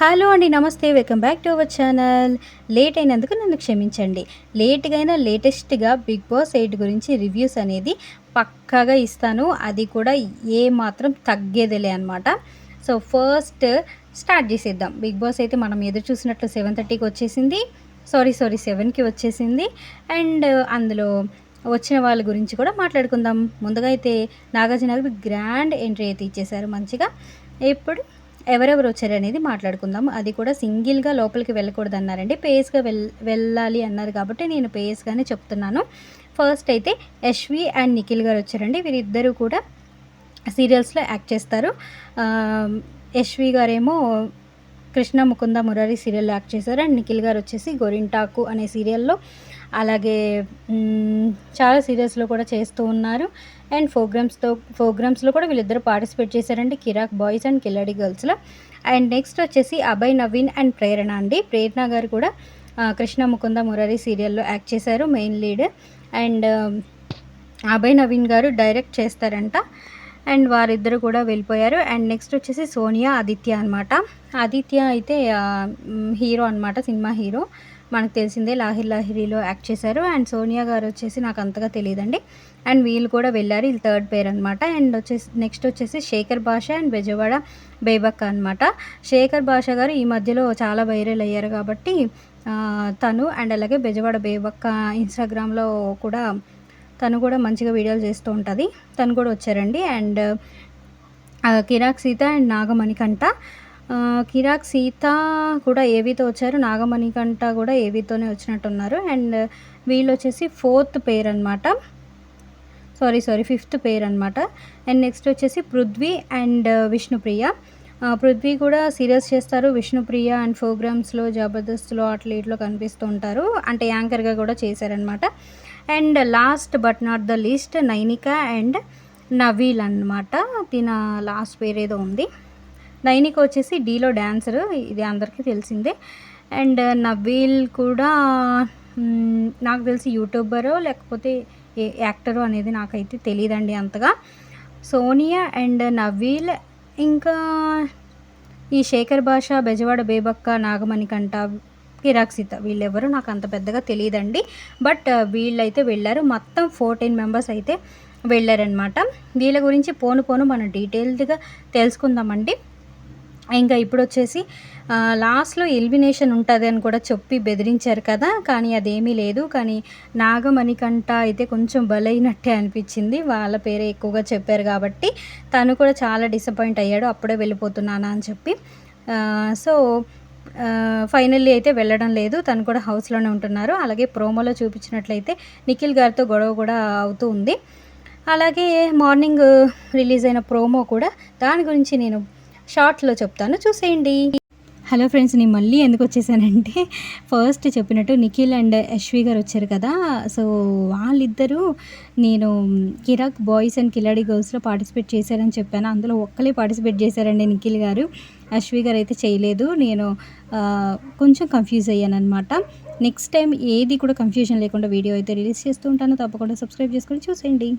Hello అండి, నమస్తే. Welcome back to our channel. Late అయినందుకు నన్ను క్షమించండి. లేట్గా అయినా లేటెస్ట్గా బిగ్ బాస్ 8 గురించి రివ్యూస్ అనేది పక్కాగా ఇస్తాను. అది కూడా ఏ మాత్రం తగ్గేదిలే అనమాట. సో ఫస్ట్ స్టార్ట్ చేసేద్దాం. బిగ్ బాస్ అయితే మనం ఎదురు చూసినట్లు 7:30కి వచ్చేసింది. సారీ 7కి వచ్చేసింది. అండ్ అందులో వచ్చిన వాళ్ళ గురించి కూడా మాట్లాడుకుందాం. ముందుగా అయితే నాగార్జున గారు గ్రాండ్ ఎంట్రీ అయితే ఇచ్చేశారు మంచిగా. ఇప్పుడు ఎవరెవరు వచ్చారనేది మాట్లాడుకుందాం. అది కూడా సింగిల్గా లోపలికి వెళ్ళకూడదు అన్నారండి. పేస్గా వెళ్ళాలి అన్నారు కాబట్టి నేను పేస్గానే చెప్తున్నాను. ఫస్ట్ అయితే యశ్వి అండ్ నిఖిల్ గారు వచ్చారండి. వీరిద్దరూ కూడా సీరియల్స్లో యాక్ట్ చేస్తారు. యశ్వి గారేమో కృష్ణ ముకుంద మురారి సీరియల్లో యాక్ట్ చేశారు. అండ్ నిఖిల్ గారు వచ్చేసి గోరింటాకు అనే సీరియల్లో, అలాగే చాలా సీరియల్స్లో కూడా చేస్తూ ఉన్నారు. అండ్ ప్రోగ్రామ్స్లో కూడా వీళ్ళిద్దరు పార్టిసిపేట్ చేశారండి, కిరాక్ బాయ్స్ అండ్ కిల్లడి గర్ల్స్లో. అండ్ నెక్స్ట్ వచ్చేసి అభయ్ నవీన్ అండ్ ప్రేరణ అండి. ప్రేరణ గారు కూడా కృష్ణ ముకుంద మురారి సీరియల్లో యాక్ట్ చేశారు, main lead. And Abhay Naveen గారు డైరెక్ట్ చేస్తారంట. అండ్ వారిద్దరు కూడా వెళ్ళిపోయారు. అండ్ నెక్స్ట్ వచ్చేసి సోనియా ఆదిత్య అనమాట. ఆదిత్య అయితే హీరో అనమాట, సినిమా హీరో, మనకు తెలిసిందే. లాహిర్ లాహిరిలో యాక్ట్ చేశారు. అండ్ సోనియా గారు వచ్చేసి నాకు అంతగా తెలియదండి. అండ్ వీళ్ళు కూడా వెళ్ళారు, వీళ్ళు థర్డ్ పేర్ అనమాట. అండ్ నెక్స్ట్ వచ్చేసి శేఖర్ భాష అండ్ బెజవాడ బేబక్క అనమాట. శేఖర్ భాష గారు ఈ మధ్యలో చాలా వైరల్ అయ్యారు కాబట్టి తను, అండ్ అలాగే బెజవాడ బేబక్క ఇన్స్టాగ్రామ్లో కూడా తను కూడా మంచిగా వీడియోలు చేస్తూ ఉంటుంది, తను కూడా వచ్చారండి. And Kirik Sita and Nagamanikanta. కిరాక్ సీత కూడా ఏవీతో వచ్చారు, నాగమణికంఠ కూడా ఏవీతోనే వచ్చినట్టున్నారు. అండ్ వీళ్ళు వచ్చేసి ఫోర్త్ పేర్ అనమాట, ఫిఫ్త్ పేర్ అనమాట. అండ్ నెక్స్ట్ వచ్చేసి పృథ్వీ అండ్ విష్ణుప్రియ. పృథ్వీ కూడా సీరియల్స్ చేస్తారు, విష్ణుప్రియ అండ్ ప్రోగ్రామ్స్లో జబర్దస్త్లో అట్లా ఇట్లో కనిపిస్తూ ఉంటారు, అంటే యాంకర్గా కూడా చేశారనమాట. And last but not the least Nainika and Naveel అనమాట. తిన లాస్ట్ పేరు ఏదో ఉంది. నైనిక వచ్చేసి డీలో డ్యాన్సరు, ఇది అందరికీ తెలిసిందే. అండ్ నవీల్ కూడా నాకు తెలిసి యూట్యూబరో లేకపోతే యాక్టరో అనేది నాకైతే తెలియదండి అంతగా. సోనియా అండ్ నవీల్, ఇంకా ఈ శేఖర్ భాష, బెజవాడ బేబక్క, నాగమణికంఠ, కిరాక్ సీత, వీళ్ళెవరూ నాకు అంత పెద్దగా తెలియదండి. బట్ వీళ్ళైతే వెళ్ళారు. మొత్తం 14 మెంబర్స్ అయితే వెళ్ళారనమాట. వీళ్ళ గురించి పోను మనం డీటెయిల్డ్గా తెలుసుకుందామండి. ఇంకా ఇప్పుడు వచ్చేసి లాస్ట్లో ఎలిమినేషన్ ఉంటుంది అని కూడా చెప్పి బెదిరించారు కదా, కానీ అదేమీ లేదు. కానీ నాగమణికంఠ అయితే కొంచెం బలైనట్టే అనిపించింది, వాళ్ళ పేరే ఎక్కువగా చెప్పారు కాబట్టి. తను కూడా చాలా డిసప్పాయింట్ అయ్యాడు, అప్పుడే వెళ్ళిపోతున్నానా అని చెప్పి. సో ఫైనల్లీ అయితే వెళ్ళడం లేదు, తను కూడా హౌస్లోనే ఉంటున్నారు. అలాగే ప్రోమోలో చూపించినట్లయితే నిఖిల్ గారితో గొడవ కూడా అవుతూ ఉంది. అలాగే మార్నింగ్ రిలీజ్ అయిన ప్రోమో కూడా, దాని గురించి నేను షార్ట్లో చెప్తాను, చూసేయండి. హలో ఫ్రెండ్స్, నేను మళ్ళీ ఎందుకు వచ్చేసానంటే, ఫస్ట్ చెప్పినట్టు నిఖిల్ అండ్ యశ్వి గారు వచ్చారు కదా. సో వాళ్ళిద్దరూ నేను కిరాక్ బాయ్స్ అండ్ కిలాడి గర్ల్స్లో పార్టిసిపేట్ చేశారని చెప్పాను. అందులో ఒక్కలే పార్టిసిపేట్ చేశారండి, నిఖిల్ గారు. యశ్వి గారు అయితే చేయలేదు. నేను కొంచెం కన్ఫ్యూజ్ అయ్యాను అనమాట. నెక్స్ట్ టైం ఏది కూడా కన్ఫ్యూజన్ లేకుండా వీడియో అయితే రిలీజ్ చేస్తూ ఉంటాను, తప్పకుండా సబ్స్క్రైబ్ చేసుకొని చూసేయండి.